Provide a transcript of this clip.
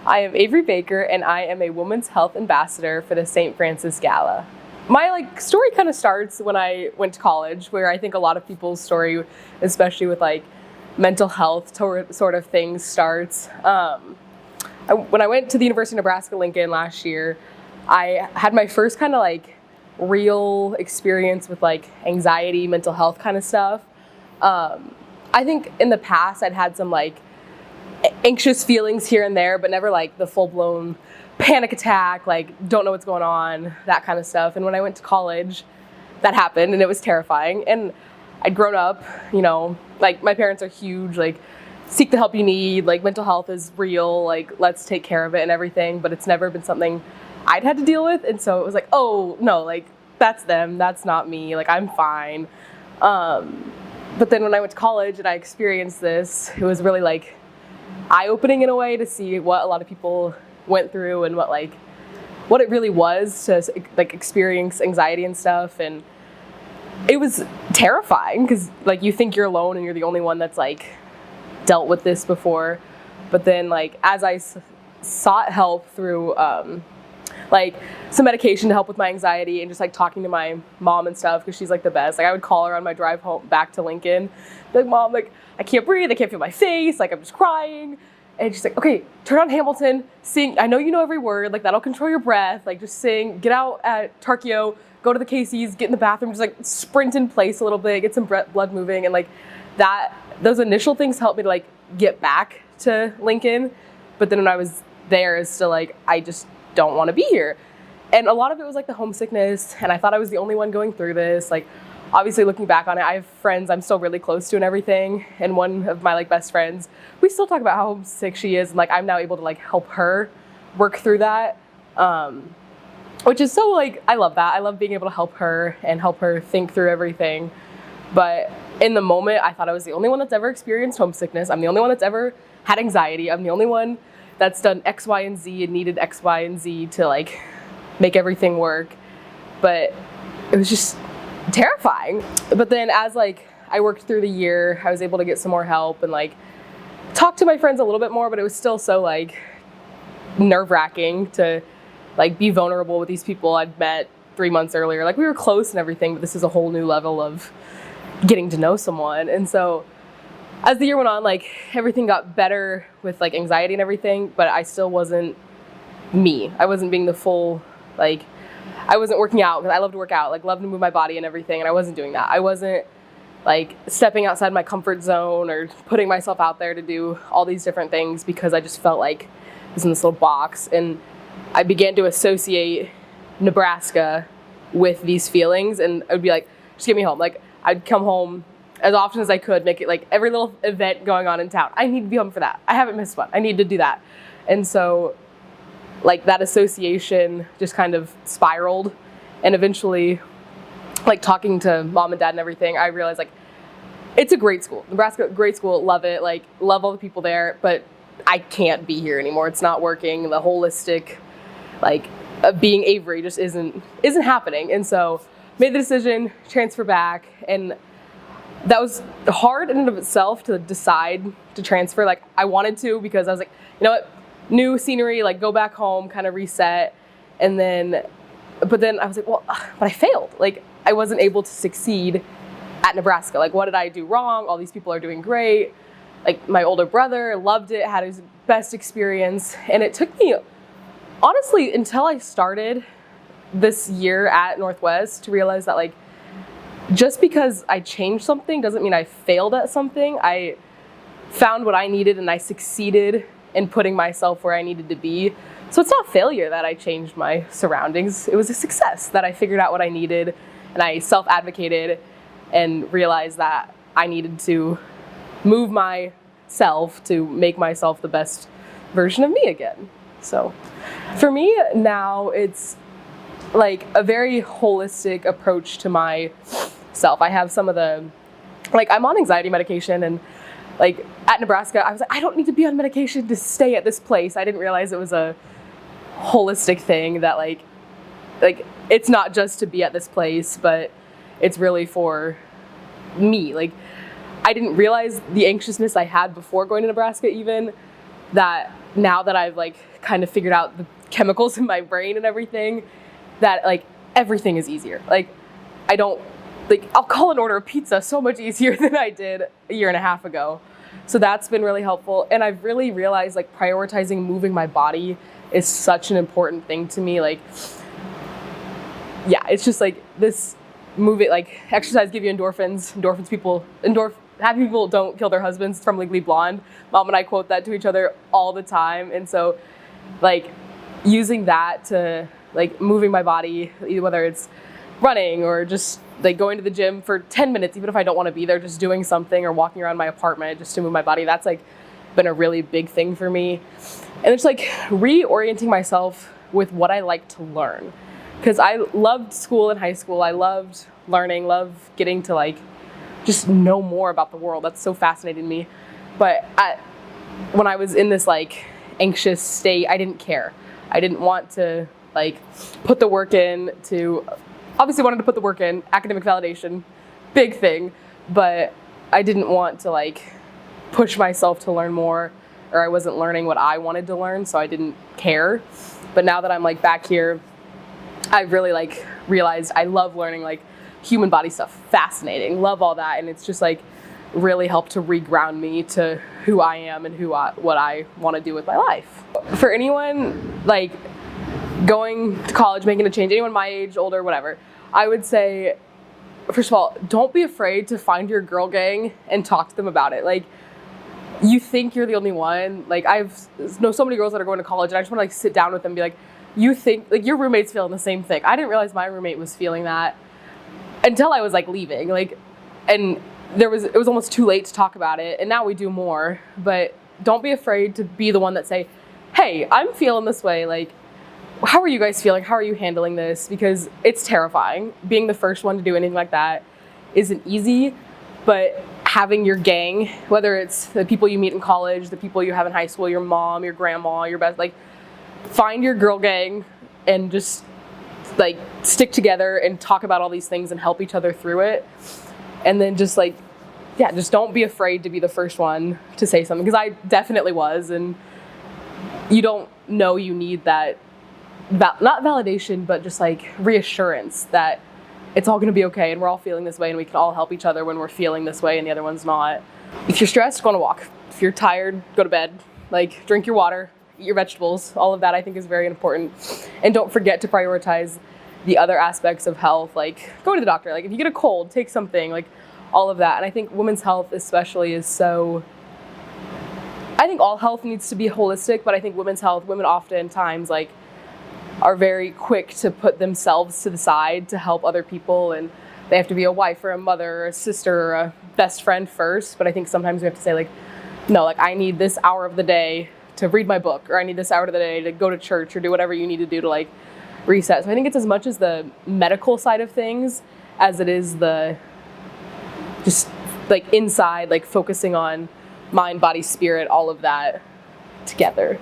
I am Avery Baker, and I am a women's health ambassador for the St. Francis Gala. My story kind of starts when I went to college, where I think a lot of people's story, especially with mental health sort of things, starts. When I went to the University of Nebraska-Lincoln last year, I had my first kind of real experience with anxiety, mental health kind of stuff. I think in the past I'd had some anxious feelings here and there, but never the full-blown panic attack, don't know what's going on, that kind of stuff. And when I went to college, that happened, and it was terrifying. And I'd grown up, my parents are huge, seek the help you need, mental health is real, let's take care of it and everything, but it's never been something I'd had to deal with. And so it was oh no, that's them, that's not me, I'm fine. But then when I went to college and I experienced this, it was really eye-opening in a way to see what a lot of people went through and what it really was to experience anxiety and stuff. And it was terrifying because you think you're alone and you're the only one that's dealt with this before. But then as I sought help through some medication to help with my anxiety and just talking to my mom and stuff, because she's the best. I would call her on my drive home back to Lincoln, Mom, I can't breathe, I can't feel my face, I'm just crying. And she's okay, turn on Hamilton, sing, I know you know every word, that'll control your breath, just sing, get out at Tarkio, go to the Casey's, get in the bathroom, just sprint in place a little bit, get some blood moving. And those initial things helped me to get back to Lincoln. But then when I was there, it's still I just don't want to be here. And a lot of it was the homesickness, and I thought I was the only one going through this. Obviously looking back on it, I have friends I'm still really close to and everything, and one of my best friends, we still talk about how homesick she is, and I'm now able to help her work through that, which is so I love that. I love being able to help her and help her think through everything. But in the moment, I thought I was the only one that's ever experienced homesickness. I'm the only one that's ever had anxiety. I'm the only one that's done X, Y, and Z and needed X, Y, and Z to make everything work. But it was just terrifying. But then as I worked through the year, I was able to get some more help and talk to my friends a little bit more, but it was still so nerve-wracking to be vulnerable with these people I'd met 3 months earlier. We were close and everything, but this is a whole new level of getting to know someone. And so as the year went on, everything got better with anxiety and everything, but I still wasn't me. I wasn't being the full, I wasn't working out, because I love to work out, love to move my body and everything, and I wasn't doing that. I wasn't stepping outside my comfort zone or putting myself out there to do all these different things, because I just felt I was in this little box. And I began to associate Nebraska with these feelings, and I would be just get me home. I'd come home as often as I could, make it every little event going on in town, I need to be home for that. I haven't missed one. I need to do that. And so that association just kind of spiraled, and eventually talking to mom and dad and everything, I realized it's a great school. Nebraska, great school, love it, love all the people there, but I can't be here anymore. It's not working. The holistic of being Avery just isn't happening. And so made the decision, transfer back, and that was hard in and of itself to decide to transfer. I wanted to, because I was you know what, new scenery, go back home, kind of reset. And then, but then I was but I failed. I wasn't able to succeed at Nebraska. What did I do wrong? All these people are doing great. My older brother loved it, had his best experience. And it took me, honestly, until I started this year at Northwest to realize that just because I changed something doesn't mean I failed at something. I found what I needed, and I succeeded in putting myself where I needed to be. So it's not failure that I changed my surroundings. It was a success that I figured out what I needed, and I self-advocated and realized that I needed to move myself to make myself the best version of me again. So for me now, it's a very holistic approach to myself. I have some of the, I'm on anxiety medication, and at Nebraska, I was I don't need to be on medication to stay at this place. I didn't realize it was a holistic thing, that it's not just to be at this place, but it's really for me. I didn't realize the anxiousness I had before going to Nebraska, even, that now that I've like kind of figured out the chemicals in my brain and everything, that like everything is easier. Like I don't, like I'll call and order a pizza so much easier than I did a year and a half ago. So that's been really helpful. And I've really realized like prioritizing moving my body is such an important thing to me. Like, yeah, it's just like this like exercise give you endorphins. Happy people don't kill their husbands, from Legally Blonde. Mom and I quote that to each other all the time. And so like using that to like moving my body, whether it's running or just like going to the gym for 10 minutes, even if I don't want to be there, just doing something, or walking around my apartment just to move my body. That's like been a really big thing for me. And it's like reorienting myself with what I like to learn. Because I loved school in high school. I loved learning, loved getting to like just know more about the world. That's so fascinating to me. But when I was in this like anxious state, I didn't care. I didn't want to like put the work in to, obviously wanted to put the work in, academic validation, big thing, but I didn't want to like push myself to learn more, or I wasn't learning what I wanted to learn, so I didn't care. But now that I'm like back here, I've really like realized I love learning like human body stuff, fascinating, love all that, and it's just like really helped to reground me to who I am and what I want to do with my life. For anyone like going to college, making a change, anyone my age, older, whatever, I would say, first of all, don't be afraid to find your girl gang and talk to them about it. Like, you think you're the only one. Like, I've know so many girls that are going to college, and I just want to like sit down with them and be like, you think like your roommate's feeling the same thing. I didn't realize my roommate was feeling that until I was like leaving. Like, and it was almost too late to talk about it, and now we do more. But don't be afraid to be the one that say, hey, I'm feeling this way. Like, how are you guys feeling? How are you handling this? Because it's terrifying. Being the first one to do anything like that isn't easy, but having your gang, whether it's the people you meet in college, the people you have in high school, your mom, your grandma, your best, like, find your girl gang and just like stick together and talk about all these things and help each other through it. And then just like, yeah, just don't be afraid to be the first one to say something, because I definitely was. And you don't know you need that, not validation, but just like reassurance that it's all going to be okay, and we're all feeling this way, and we can all help each other when we're feeling this way and the other one's not. If you're stressed, go on a walk. If you're tired, go to bed. Like, drink your water, eat your vegetables. All of that I think is very important. And don't forget to prioritize the other aspects of health, like go to the doctor. Like, if you get a cold, take something, like all of that. And I think women's health especially is so, I think all health needs to be holistic, but I think women's health, women oftentimes like are very quick to put themselves to the side to help other people, and they have to be a wife or a mother or a sister or a best friend first. But I think sometimes we have to say like, no, like I need this hour of the day to read my book, or I need this hour of the day to go to church, or do whatever you need to do to like reset. So I think it's as much as the medical side of things as it is the just like inside, like focusing on mind, body, spirit, all of that together.